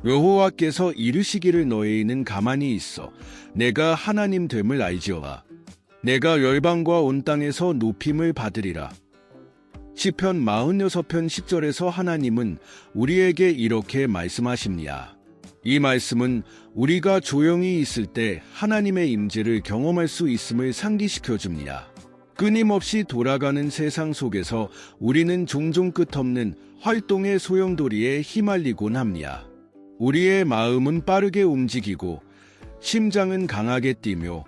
여호와께서 이르시기를 너희는 가만히 있어 내가 하나님 됨을 알지어라. 내가 열방과 온 땅에서 높임을 받으리라. 시편 46편 10절에서 하나님은 우리에게 이렇게 말씀하십니다. 이 말씀은 우리가 조용히 있을 때 하나님의 임재를 경험할 수 있음을 상기시켜 줍니다. 끊임없이 돌아가는 세상 속에서 우리는 종종 끝없는 활동의 소용돌이에 휘말리곤 합니다. 우리의 마음은 빠르게 움직이고 심장은 강하게 뛰며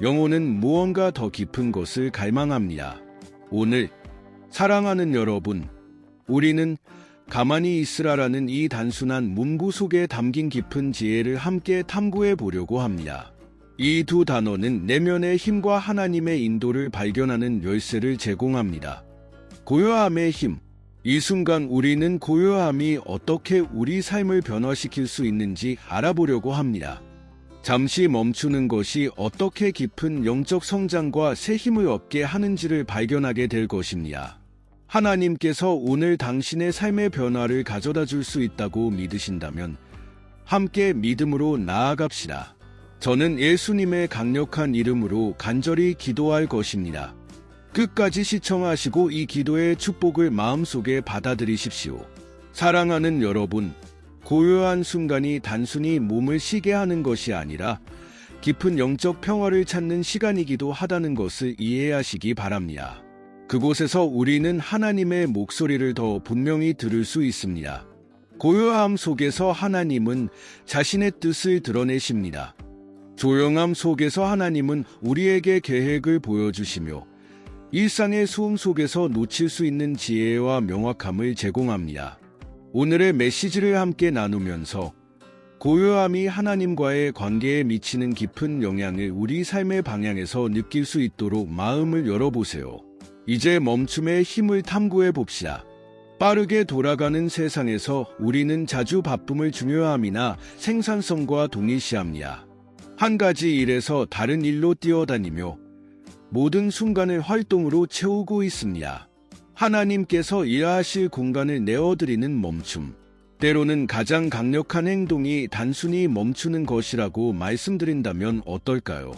영혼은 무언가 더 깊은 것을 갈망합니다. 오늘 사랑하는 여러분, 우리는 가만히 있으라라는 이 단순한 문구 속에 담긴 깊은 지혜를 함께 탐구해 보려고 합니다. 이 두 단어는 내면의 힘과 하나님의 인도를 발견하는 열쇠를 제공합니다. 고요함의 힘. 이 순간 우리는 고요함이 어떻게 우리 삶을 변화시킬 수 있는지 알아보려고 합니다. 잠시 멈추는 것이 어떻게 깊은 영적 성장과 새 힘을 얻게 하는지를 발견하게 될 것입니다. 하나님께서 오늘 당신의 삶의 변화를 가져다 줄 수 있다고 믿으신다면 함께 믿음으로 나아갑시다. 저는 예수님의 강력한 이름으로 간절히 기도할 것입니다. 끝까지 시청하시고 이 기도의 축복을 마음속에 받아들이십시오. 사랑하는 여러분, 고요한 순간이 단순히 몸을 쉬게 하는 것이 아니라 깊은 영적 평화를 찾는 시간이기도 하다는 것을 이해하시기 바랍니다. 그곳에서 우리는 하나님의 목소리를 더 분명히 들을 수 있습니다. 고요함 속에서 하나님은 자신의 뜻을 드러내십니다. 조용함 속에서 하나님은 우리에게 계획을 보여주시며 일상의 소음 속에서 놓칠 수 있는 지혜와 명확함을 제공합니다. 오늘의 메시지를 함께 나누면서 고요함이 하나님과의 관계에 미치는 깊은 영향을 우리 삶의 방향에서 느낄 수 있도록 마음을 열어보세요. 이제 멈춤의 힘을 탐구해 봅시다. 빠르게 돌아가는 세상에서 우리는 자주 바쁨을 중요함이나 생산성과 동일시합니다. 한 가지 일에서 다른 일로 뛰어다니며 모든 순간을 활동으로 채우고 있습니다. 하나님께서 일하실 공간을 내어드리는 멈춤. 때로는 가장 강력한 행동이 단순히 멈추는 것이라고 말씀드린다면 어떨까요?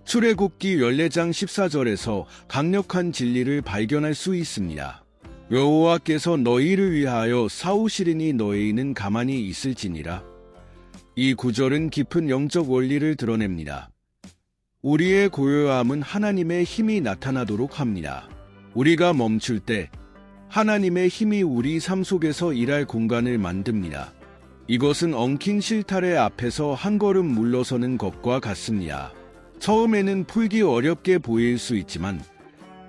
출애굽기 14장 14절에서 강력한 진리를 발견할 수 있습니다. 여호와께서 너희를 위하여 싸우시리니 너희는 가만히 있을지니라. 이 구절은 깊은 영적 원리를 드러냅니다. 우리의 고요함은 하나님의 힘이 나타나도록 합니다. 우리가 멈출 때 하나님의 힘이 우리 삶 속에서 일할 공간을 만듭니다. 이것은 엉킨 실타래 앞에서 한 걸음 물러서는 것과 같습니다. 처음에는 풀기 어렵게 보일 수 있지만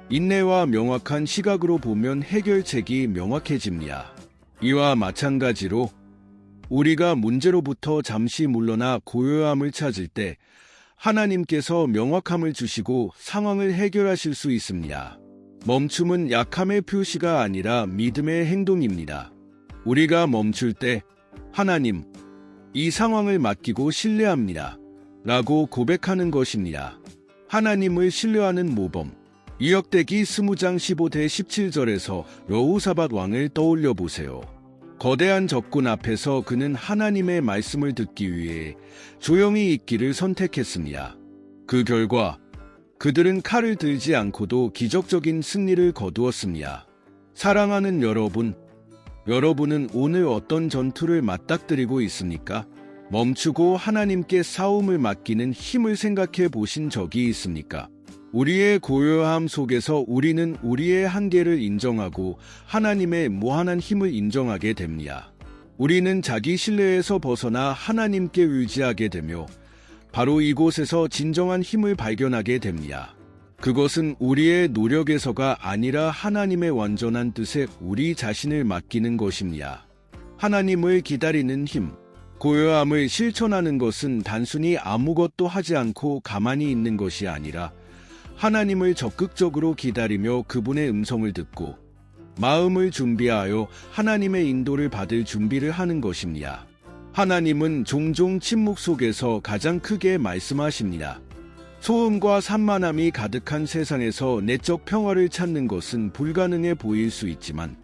인내와 명확한 시각으로 보면 해결책이 명확해집니다. 이와 마찬가지로 우리가 문제로부터 잠시 물러나 고요함을 찾을 때 하나님께서 명확함을 주시고 상황을 해결하실 수 있습니다. 멈춤은 약함의 표시가 아니라 믿음의 행동입니다. 우리가 멈출 때 하나님, 이 상황을 맡기고 신뢰합니다. 라고 고백하는 것입니다. 하나님을 신뢰하는 모범. 이역대기 20장 15대 17절에서 여호사밧 왕을 떠올려 보세요. 거대한 적군 앞에서 그는 하나님의 말씀을 듣기 위해 조용히 있기를 선택했습니다. 그 결과 그들은 칼을 들지 않고도 기적적인 승리를 거두었습니다. 사랑하는 여러분, 여러분은 오늘 어떤 전투를 맞닥뜨리고 있습니까? 멈추고 하나님께 싸움을 맡기는 힘을 생각해 보신 적이 있습니까? 우리의 고요함 속에서 우리는 우리의 한계를 인정하고 하나님의 무한한 힘을 인정하게 됩니다. 우리는 자기 신뢰에서 벗어나 하나님께 의지하게 되며 바로 이곳에서 진정한 힘을 발견하게 됩니다. 그것은 우리의 노력에서가 아니라 하나님의 완전한 뜻에 우리 자신을 맡기는 것입니다. 하나님을 기다리는 힘. 고요함을 실천하는 것은 단순히 아무것도 하지 않고 가만히 있는 것이 아니라 하나님을 적극적으로 기다리며 그분의 음성을 듣고 마음을 준비하여 하나님의 인도를 받을 준비를 하는 것입니다. 하나님은 종종 침묵 속에서 가장 크게 말씀하십니다. 소음과 산만함이 가득한 세상에서 내적 평화를 찾는 것은 불가능해 보일 수 있지만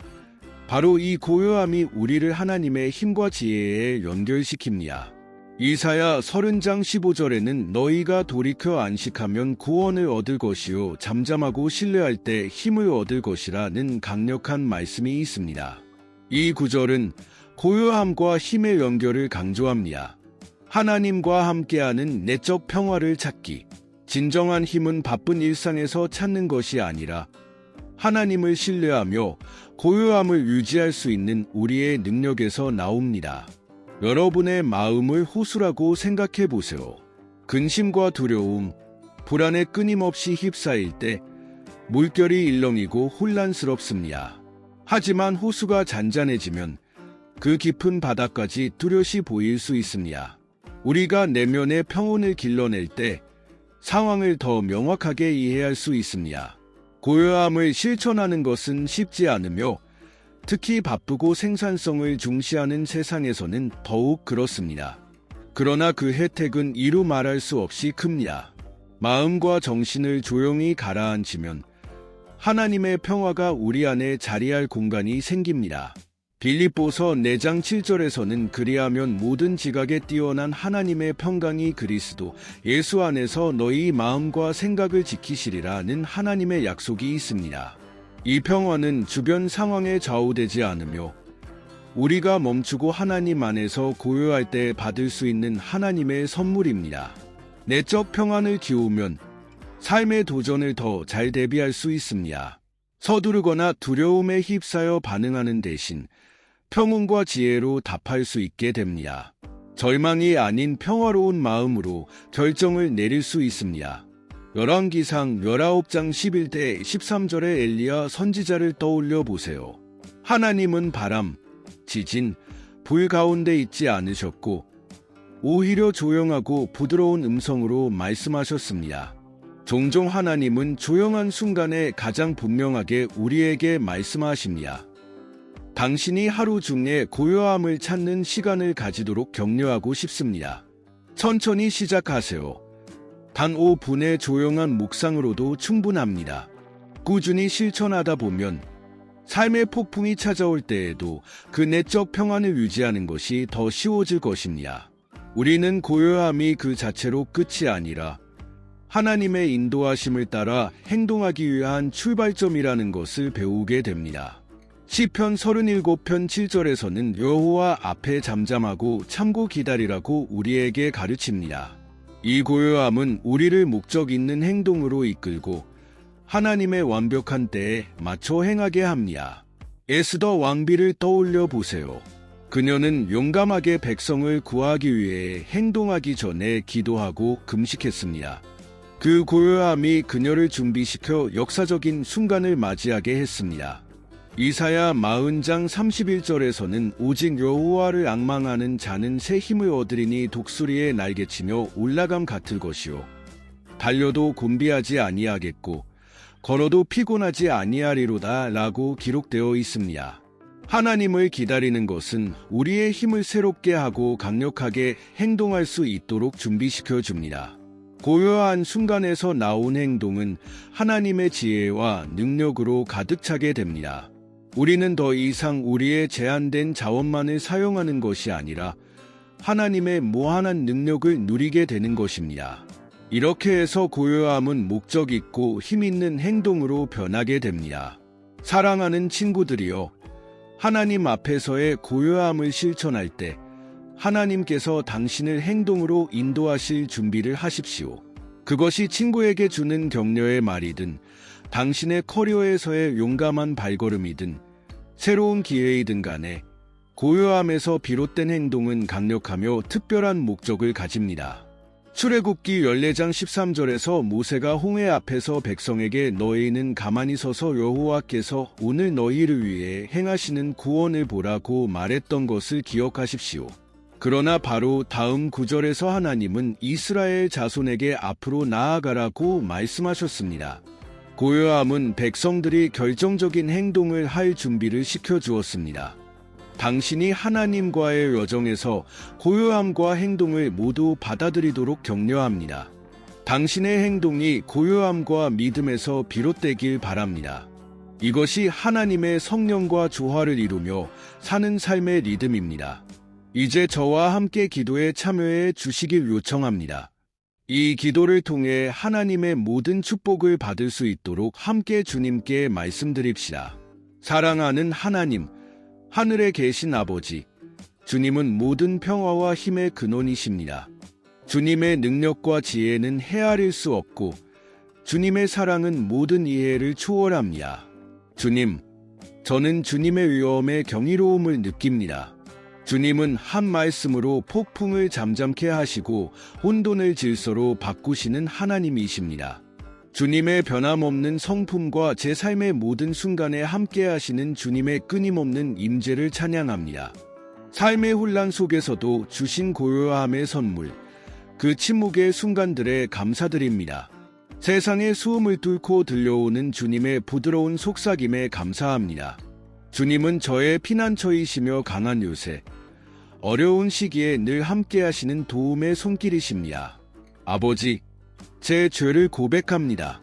바로 이 고요함이 우리를 하나님의 힘과 지혜에 연결시킵니다. 이사야 30장 15절에는 너희가 돌이켜 안식하면 구원을 얻을 것이요 잠잠하고 신뢰할 때 힘을 얻을 것이라는 강력한 말씀이 있습니다. 이 구절은 고요함과 힘의 연결을 강조합니다. 하나님과 함께하는 내적 평화를 찾기. 진정한 힘은 바쁜 일상에서 찾는 것이 아니라 하나님을 신뢰하며 고요함을 유지할 수 있는 우리의 능력에서 나옵니다. 여러분의 마음을 호수라고 생각해 보세요. 근심과 두려움, 불안에 끊임없이 휩싸일 때 물결이 일렁이고 혼란스럽습니다. 하지만 호수가 잔잔해지면 그 깊은 바다까지 뚜렷이 보일 수 있습니다. 우리가 내면의 평온을 길러낼 때 상황을 더 명확하게 이해할 수 있습니다. 고요함을 실천하는 것은 쉽지 않으며 특히 바쁘고 생산성을 중시하는 세상에서는 더욱 그렇습니다. 그러나 그 혜택은 이루 말할 수 없이 큽니다. 마음과 정신을 조용히 가라앉히면 하나님의 평화가 우리 안에 자리할 공간이 생깁니다. 빌립보서 4장 7절에서는 그리하면 모든 지각에 뛰어난 하나님의 평강이 그리스도 예수 안에서 너희 마음과 생각을 지키시리라는 하나님의 약속이 있습니다. 이 평화는 주변 상황에 좌우되지 않으며 우리가 멈추고 하나님 안에서 고요할 때 받을 수 있는 하나님의 선물입니다. 내적 평안을 키우면 삶의 도전을 더 잘 대비할 수 있습니다. 서두르거나 두려움에 휩싸여 반응하는 대신 평온과 지혜로 답할 수 있게 됩니다. 절망이 아닌 평화로운 마음으로 결정을 내릴 수 있습니다. 열왕기상 19장 11대 13절의 엘리야 선지자를 떠올려 보세요. 하나님은 바람, 지진, 불 가운데 있지 않으셨고 오히려 조용하고 부드러운 음성으로 말씀하셨습니다. 종종 하나님은 조용한 순간에 가장 분명하게 우리에게 말씀하십니다. 당신이 하루 중에 고요함을 찾는 시간을 가지도록 격려하고 싶습니다. 천천히 시작하세요. 단 5분의 조용한 묵상으로도 충분합니다. 꾸준히 실천하다 보면 삶의 폭풍이 찾아올 때에도 그 내적 평안을 유지하는 것이 더 쉬워질 것입니다. 우리는 고요함이 그 자체로 끝이 아니라 하나님의 인도하심을 따라 행동하기 위한 출발점이라는 것을 배우게 됩니다. 시편 37편 7절에서는 여호와 앞에 잠잠하고 참고 기다리라고 우리에게 가르칩니다. 이 고요함은 우리를 목적 있는 행동으로 이끌고 하나님의 완벽한 때에 맞춰 행하게 합니다. 에스더 왕비를 떠올려 보세요. 그녀는 용감하게 백성을 구하기 위해 행동하기 전에 기도하고 금식했습니다. 그 고요함이 그녀를 준비시켜 역사적인 순간을 맞이하게 했습니다. 이사야 40장 31절에서는 오직 여호와를 앙망하는 자는 새 힘을 얻으리니 독수리의 날개치며 올라감 같을 것이요 달려도 곤비하지 아니하겠고 걸어도 피곤하지 아니하리로다 라고 기록되어 있습니다. 하나님을 기다리는 것은 우리의 힘을 새롭게 하고 강력하게 행동할 수 있도록 준비시켜 줍니다. 고요한 순간에서 나온 행동은 하나님의 지혜와 능력으로 가득 차게 됩니다. 우리는 더 이상 우리의 제한된 자원만을 사용하는 것이 아니라 하나님의 무한한 능력을 누리게 되는 것입니다. 이렇게 해서 고요함은 목적 있고 힘 있는 행동으로 변하게 됩니다. 사랑하는 친구들이여, 하나님 앞에서의 고요함을 실천할 때 하나님께서 당신을 행동으로 인도하실 준비를 하십시오. 그것이 친구에게 주는 격려의 말이든 당신의 커리어에서의 용감한 발걸음이든 새로운 기회이든 간에 고요함에서 비롯된 행동은 강력하며 특별한 목적을 가집니다. 출애굽기 14장 13절에서 모세가 홍해 앞에서 백성에게 너희는 가만히 서서 여호와께서 오늘 너희를 위해 행하시는 구원을 보라고 말했던 것을 기억하십시오. 그러나 바로 다음 구절에서 하나님은 이스라엘 자손에게 앞으로 나아가라고 말씀하셨습니다. 고요함은 백성들이 결정적인 행동을 할 준비를 시켜주었습니다. 당신이 하나님과의 여정에서 고요함과 행동을 모두 받아들이도록 격려합니다. 당신의 행동이 고요함과 믿음에서 비롯되길 바랍니다. 이것이 하나님의 성령과 조화를 이루며 사는 삶의 리듬입니다. 이제 저와 함께 기도에 참여해 주시길 요청합니다. 이 기도를 통해 하나님의 모든 축복을 받을 수 있도록 함께 주님께 말씀드립시다. 사랑하는 하나님, 하늘에 계신 아버지, 주님은 모든 평화와 힘의 근원이십니다. 주님의 능력과 지혜는 헤아릴 수 없고 주님의 사랑은 모든 이해를 초월합니다. 주님, 저는 주님의 위엄에 경이로움을 느낍니다. 주님은 한 말씀으로 폭풍을 잠잠케 하시고 혼돈을 질서로 바꾸시는 하나님이십니다. 주님의 변함없는 성품과 제 삶의 모든 순간에 함께 하시는 주님의 끊임없는 임재를 찬양합니다. 삶의 혼란 속에서도 주신 고요함의 선물, 그 침묵의 순간들에 감사드립니다. 세상의 수음을 뚫고 들려오는 주님의 부드러운 속삭임에 감사합니다. 주님은 저의 피난처이시며 강한 요새, 어려운 시기에 늘 함께 하시는 도움의 손길이십니다. 아버지, 제 죄를 고백합니다.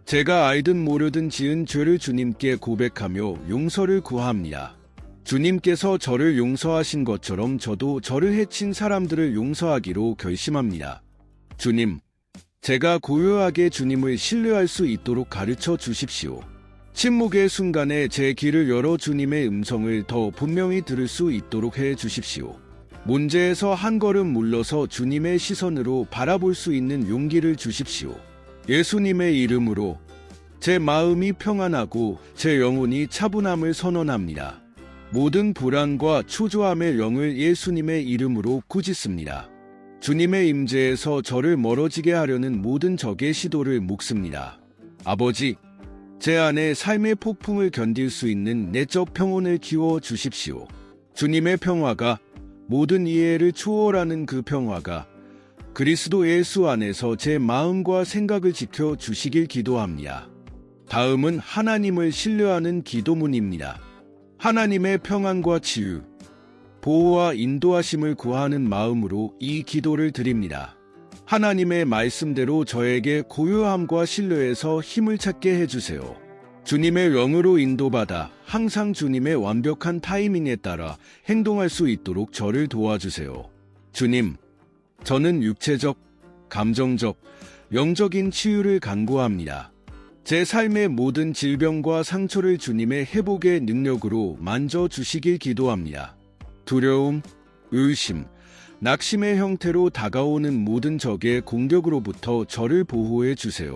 제가 알든 모르든 지은 죄를 주님께 고백하며 용서를 구합니다. 주님께서 저를 용서하신 것처럼 저도 저를 해친 사람들을 용서하기로 결심합니다. 주님, 제가 고요하게 주님을 신뢰할 수 있도록 가르쳐 주십시오. 침묵의 순간에 제 귀를 열어 주님의 음성을 더 분명히 들을 수 있도록 해 주십시오. 문제에서 한 걸음 물러서 주님의 시선으로 바라볼 수 있는 용기를 주십시오. 예수님의 이름으로 제 마음이 평안하고 제 영혼이 차분함을 선언합니다. 모든 불안과 초조함의 영을 예수님의 이름으로 꾸짖습니다. 주님의 임재에서 저를 멀어지게 하려는 모든 적의 시도를 묶습니다. 아버지, 제 안에 삶의 폭풍을 견딜 수 있는 내적 평온을 키워 주십시오. 주님의 평화가 모든 이해를 초월하는 그 평화가 그리스도 예수 안에서 제 마음과 생각을 지켜 주시길 기도합니다. 다음은 하나님을 신뢰하는 기도문입니다. 하나님의 평안과 치유, 보호와 인도하심을 구하는 마음으로 이 기도를 드립니다. 하나님의 말씀대로 저에게 고요함과 신뢰에서 힘을 찾게 해주세요. 주님의 영으로 인도받아 항상 주님의 완벽한 타이밍에 따라 행동할 수 있도록 저를 도와주세요. 주님, 저는 육체적, 감정적, 영적인 치유를 간구합니다. 제 삶의 모든 질병과 상처를 주님의 회복의 능력으로 만져주시길 기도합니다. 두려움, 의심, 낙심의 형태로 다가오는 모든 적의 공격으로부터 저를 보호해 주세요.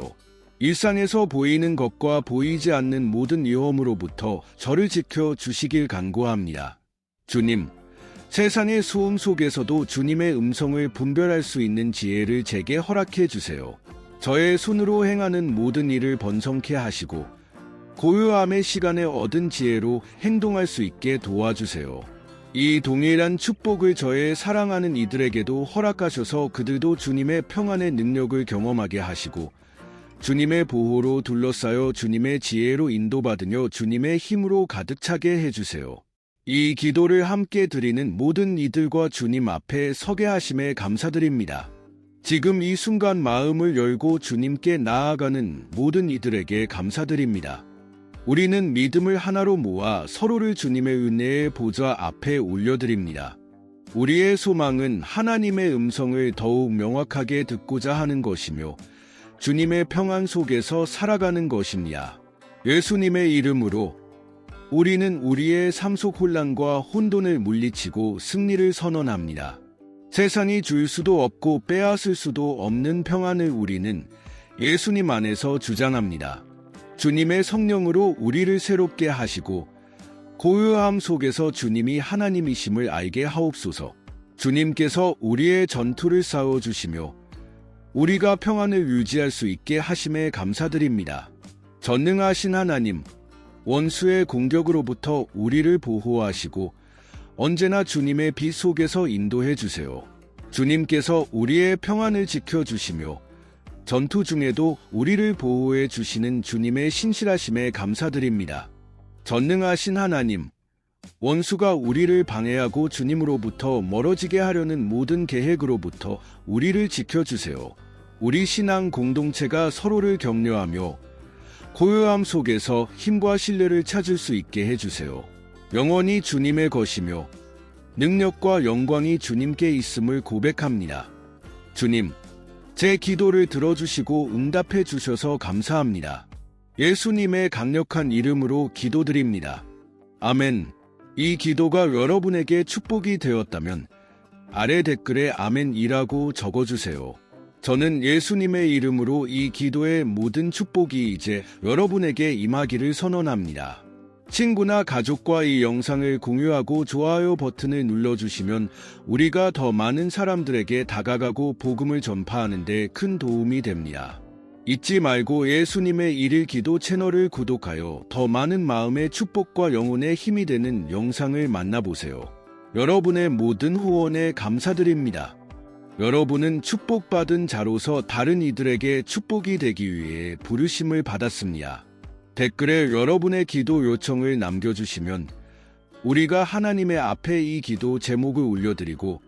일상에서 보이는 것과 보이지 않는 모든 위험으로부터 저를 지켜 주시길 간구합니다. 주님, 세상의 소음 속에서도 주님의 음성을 분별할 수 있는 지혜를 제게 허락해 주세요. 저의 손으로 행하는 모든 일을 번성케 하시고 고요함의 시간에 얻은 지혜로 행동할 수 있게 도와주세요. 이 동일한 축복을 저의 사랑하는 이들에게도 허락하셔서 그들도 주님의 평안의 능력을 경험하게 하시고 주님의 보호로 둘러싸여 주님의 지혜로 인도받으며 주님의 힘으로 가득 차게 해주세요. 이 기도를 함께 드리는 모든 이들과 주님 앞에 서게 하심에 감사드립니다. 지금 이 순간 마음을 열고 주님께 나아가는 모든 이들에게 감사드립니다. 우리는 믿음을 하나로 모아 서로를 주님의 은혜의 보좌 앞에 올려드립니다. 우리의 소망은 하나님의 음성을 더욱 명확하게 듣고자 하는 것이며 주님의 평안 속에서 살아가는 것입니다. 예수님의 이름으로 우리는 우리의 삶 속 혼란과 혼돈을 물리치고 승리를 선언합니다. 세상이 줄 수도 없고 빼앗을 수도 없는 평안을 우리는 예수님 안에서 주장합니다. 주님의 성령으로 우리를 새롭게 하시고 고요함 속에서 주님이 하나님이심을 알게 하옵소서. 주님께서 우리의 전투를 싸워주시며 우리가 평안을 유지할 수 있게 하심에 감사드립니다. 전능하신 하나님, 원수의 공격으로부터 우리를 보호하시고 언제나 주님의 빛 속에서 인도해 주세요. 주님께서 우리의 평안을 지켜주시며 전투 중에도 우리를 보호해 주시는 주님의 신실하심에 감사드립니다. 전능하신 하나님, 원수가 우리를 방해하고 주님으로부터 멀어지게 하려는 모든 계획으로부터 우리를 지켜주세요. 우리 신앙 공동체가 서로를 격려하며 고요함 속에서 힘과 신뢰를 찾을 수 있게 해주세요. 영원히 주님의 것이며 능력과 영광이 주님께 있음을 고백합니다. 주님, 제 기도를 들어주시고 응답해 주셔서 감사합니다. 예수님의 강력한 이름으로 기도드립니다. 아멘. 이 기도가 여러분에게 축복이 되었다면 아래 댓글에 아멘이라고 적어주세요. 저는 예수님의 이름으로 이 기도의 모든 축복이 이제 여러분에게 임하기를 선언합니다. 친구나 가족과 이 영상을 공유하고 좋아요 버튼을 눌러주시면 우리가 더 많은 사람들에게 다가가고 복음을 전파하는 데 큰 도움이 됩니다. 잊지 말고 예수님의 일일 기도 채널을 구독하여 더 많은 마음의 축복과 영혼의 힘이 되는 영상을 만나보세요. 여러분의 모든 후원에 감사드립니다. 여러분은 축복받은 자로서 다른 이들에게 축복이 되기 위해 부르심을 받았습니다. 댓글에 여러분의 기도 요청을 남겨주시면 우리가 하나님의 앞에 이 기도 제목을 올려드리고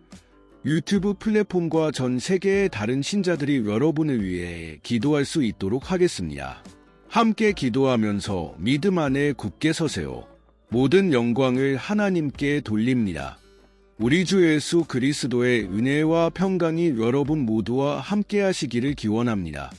유튜브 플랫폼과 전 세계의 다른 신자들이 여러분을 위해 기도할 수 있도록 하겠습니다. 함께 기도하면서 믿음 안에 굳게 서세요. 모든 영광을 하나님께 돌립니다. 우리 주 예수 그리스도의 은혜와 평강이 여러분 모두와 함께 하시기를 기원합니다.